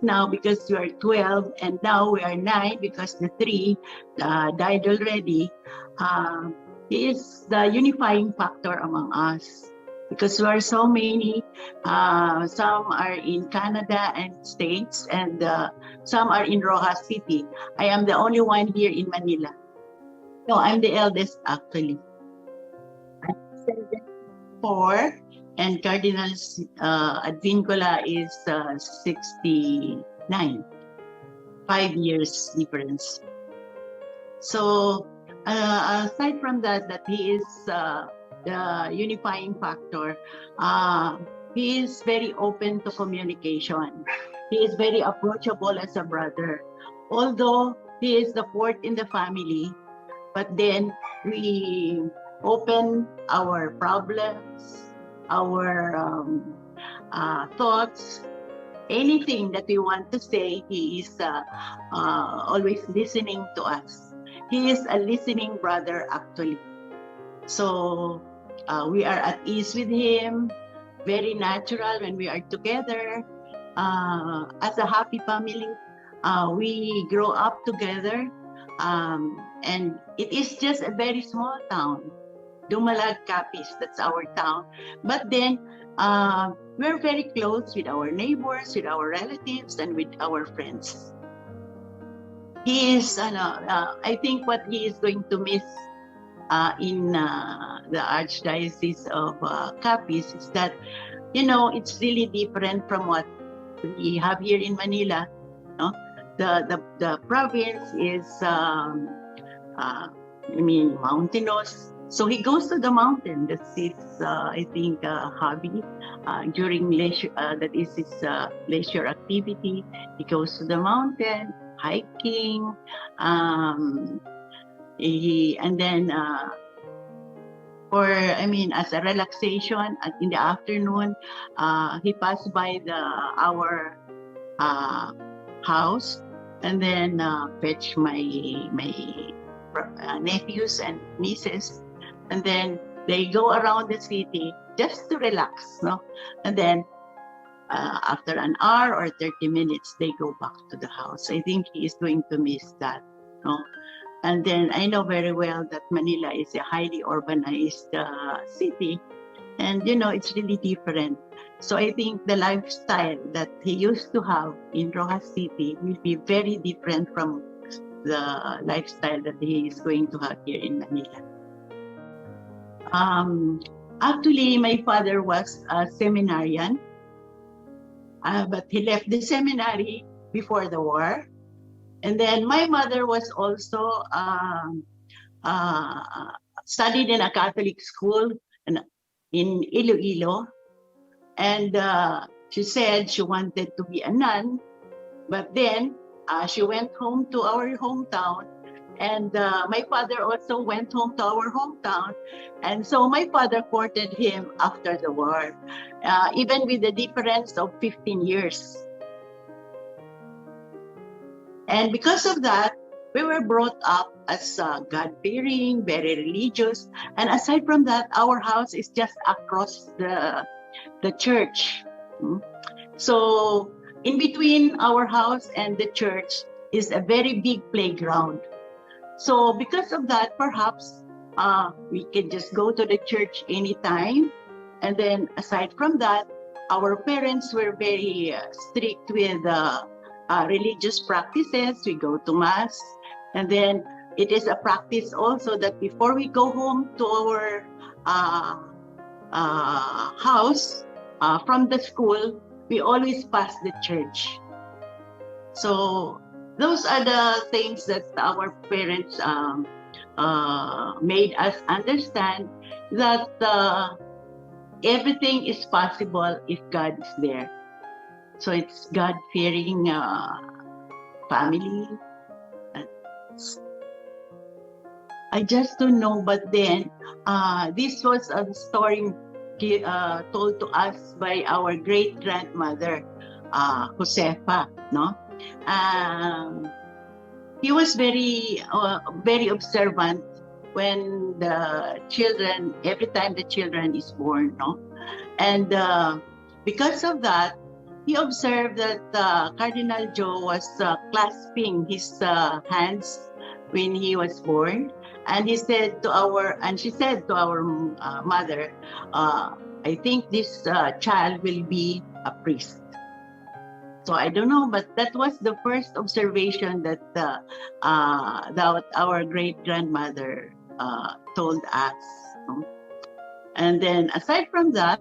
now because we are 12 and now we are 9 because the 3 died already. He is the unifying factor among us because we are so many. Some are in Canada and States, and some are in Rojas City. I am the only one here in Manila. No, I'm the eldest actually. I'm 74, and Cardinal Advincula is 69. 5 years difference. So aside from that he is the unifying factor. He is very open to communication. He is very approachable as a brother. Although he is the 4th in the family, but then we open our problems, our thoughts, anything that we want to say. He is always listening to us. He is a listening brother actually. So we are at ease with him, very natural when we are together. As a happy family, we grow up together, and it is just a very small town. Dimalanta, Capiz, that's our town. But then we're very close with our neighbors, with our relatives, and with our friends. He is, I think what he is going to miss in the Archdiocese of Capiz is that, it's really different from what we have here in Manila. No? The province is, mountainous. So he goes to the mountain. That's his, I think, hobby during leisure. That is his leisure activity. He goes to the mountain, hiking, and then as a relaxation in the afternoon, he passed by our house, and then fetch my nephews and nieces, and then they go around the city just to relax, no? And then after an hour or 30 minutes, they go back to the house. I think he is going to miss that, no? And then I know very well that Manila is a highly urbanized city, and it's really different. So I think the lifestyle that he used to have in Rojas City will be very different from the lifestyle that he is going to have here in Manila. Actually, my father was a seminarian, but he left the seminary before the war. And then my mother was also studied in a Catholic school in Iloilo. And she said she wanted to be a nun, but then she went home to our hometown, and my father also went home to our hometown, and so my father courted him after the war, even with the difference of 15 years. And because of that, we were brought up as God-fearing, very religious, and aside from that, our house is just across the church. So in between our house and the church is a very big playground. So because of that, perhaps we can just go to the church anytime. And then aside from that, our parents were very strict with religious practices. We go to mass, and then it is a practice also that before we go home to our house from the school, we always pass the church. So those are the things that our parents made us understand that everything is possible if God is there. So it's God-fearing family. I just don't know, but then this was a story told to us by our great-grandmother, Josefa, no? He was very observant when the children, every time the children is born, no? And because of that, he observed that Cardinal Joe was clasping his hands when he was born, and she said to our mother, I think this child will be a priest. So I don't know, but that was the first observation that our great grandmother told us. And then aside from that,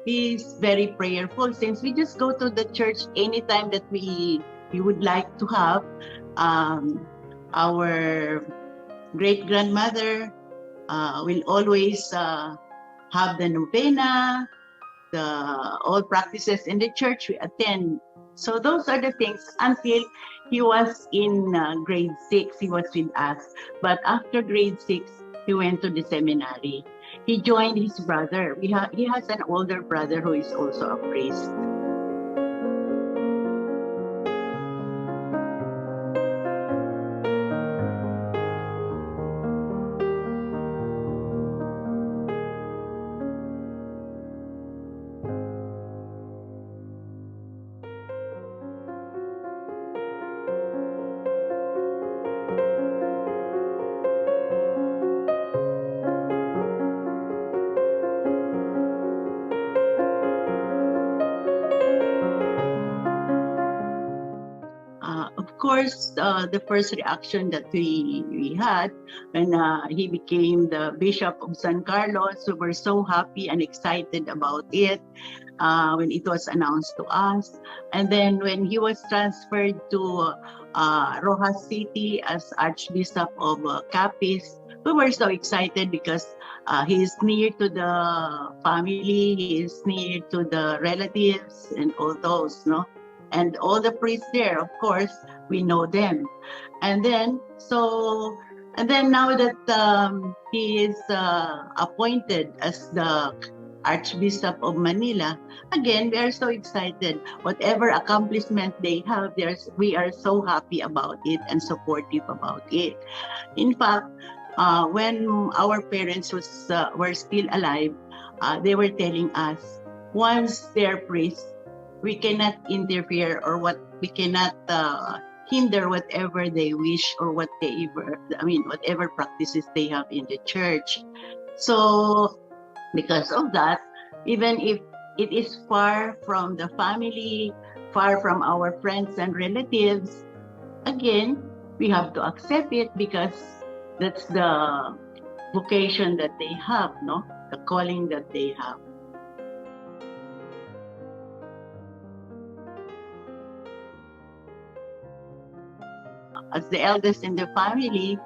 he's very prayerful, since we just go to the church anytime that we would like to have. Our great grandmother will always have the novena, all practices in the church we attend. So those are the things until he was in grade 6. He was with us, but after grade 6 he went to the seminary. He joined his brother. He has an older brother who is also a priest. Of course, the first reaction that we had when he became the Bishop of San Carlos, we were so happy and excited about it when it was announced to us. And then when he was transferred to Rojas City as Archbishop of Capiz, we were so excited because he is near to the family, he is near to the relatives and all those, no? And all the priests there, of course, we know them. And then now that he is appointed as the Archbishop of Manila, again, we are so excited. Whatever accomplishment they have, we are so happy about it and supportive about it. In fact, when our parents were still alive, they were telling us, once they're priests, we cannot interfere we cannot hinder whatever they wish or whatever practices they have in the church. So because of that, even if it is far from the family, far from our friends and relatives, again, we have to accept it because that's the vocation that they have, no? The calling that they have. As the eldest in the family,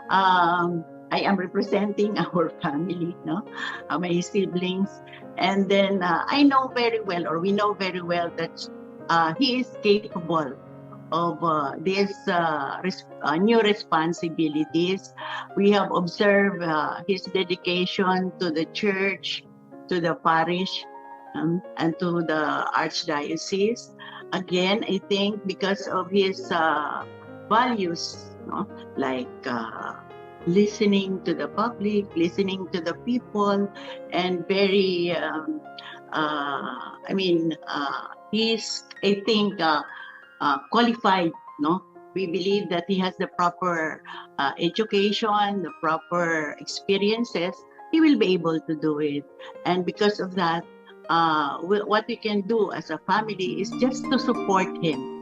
I am representing our family, no, my siblings, and then I know very well, or we know very well, that he is capable of these new responsibilities. We have observed his dedication to the church, to the parish, and to the archdiocese. Again, I think because of his values, no? Like listening to the public, listening to the people, and very, he's, I think, qualified, no? We believe that he has the proper education, the proper experiences. He will be able to do it. And because of that, what we can do as a family is just to support him.